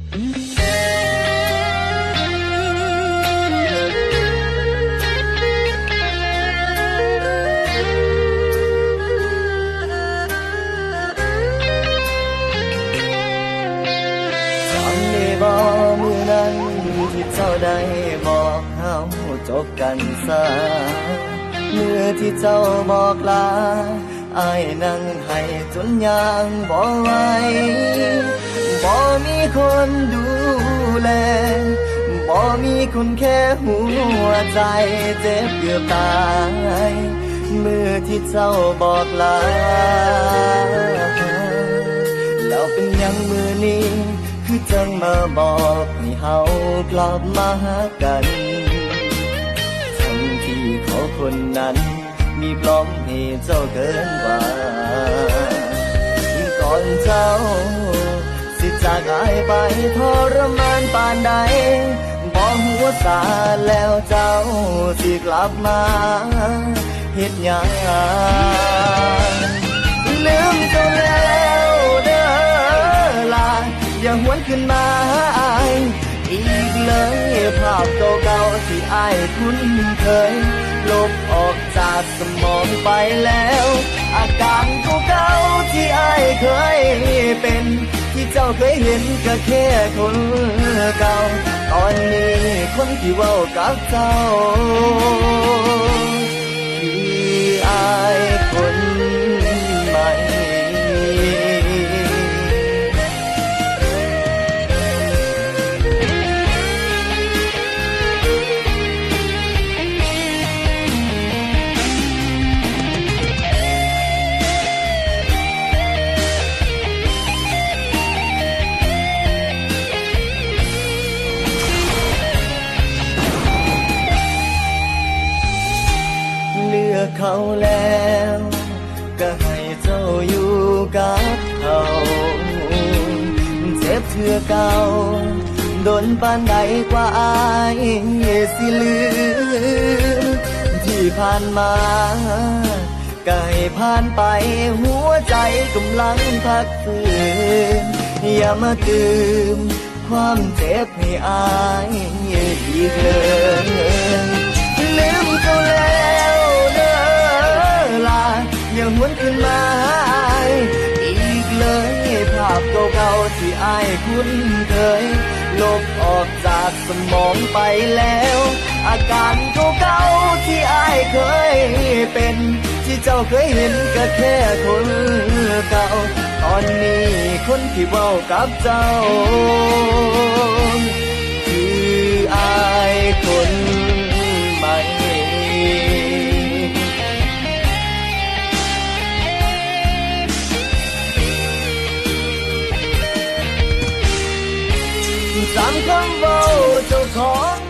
บ่มื้อนั้นที่เจ้าได้บอกเฮาจบกันซะมื้อที่เจ้าบอกลาอ้ายนั่งให้จนย่างบ่ไหวบ่มีคนดูแลบ่มีคนแค่หัวใจเจ็บเกือบตายมื้อที่เจ้าบอกลาแล้วเป็นยังมื้อนี้คือจังมาบอกให้เฮากลับมาหากันทั้งที่เขาคนนั้นมีปลอมให้เจ้าเกินกว่าก่อนเจ้าสิจากอายไปทรมานปานใดบอกหัวสาแล้วเจ้าสิกลับมาเฮ็ดหยังลืมเจ้าแล้วเด้อล่ะอย่าหวนขึ้นมาอายอีกเลยภาพเก่าๆที่อายคุ้นเคยลบออกจากสมองไปแล้วอาการเก่าๆที่อายเคยเป็นที่เจ้าเคยเห็นก็แค่คนเก่าตอนนี้คนที่เว้ากับเจ้าคืออายคนใหม่เขาแล้วก็ให้เจ้าอยู่กับเขาเจ็บเทื่อเก่าโดนปานใดกว่าอายสิลืมที่ผ่านมาก็ให้ผ่านไปหัวใจกำลังพักฟื้นอย่ามาตื่มความเจ็บให้อายอีกเลยลืมเจ้าแล้วอย่าหวนขึ้นมาอีกเลยภาพเก่าๆที่อายคุ้นเคยลบออกจากสมองไปแล้วอาการเก่าๆที่อายเคยเป็นที่เจ้าเคยเห็นก็แค่คนเก่าตอนนี้คนที่เว้ากับเจ้าคืออายคนใหม่จำคำเว้าเจ้าของ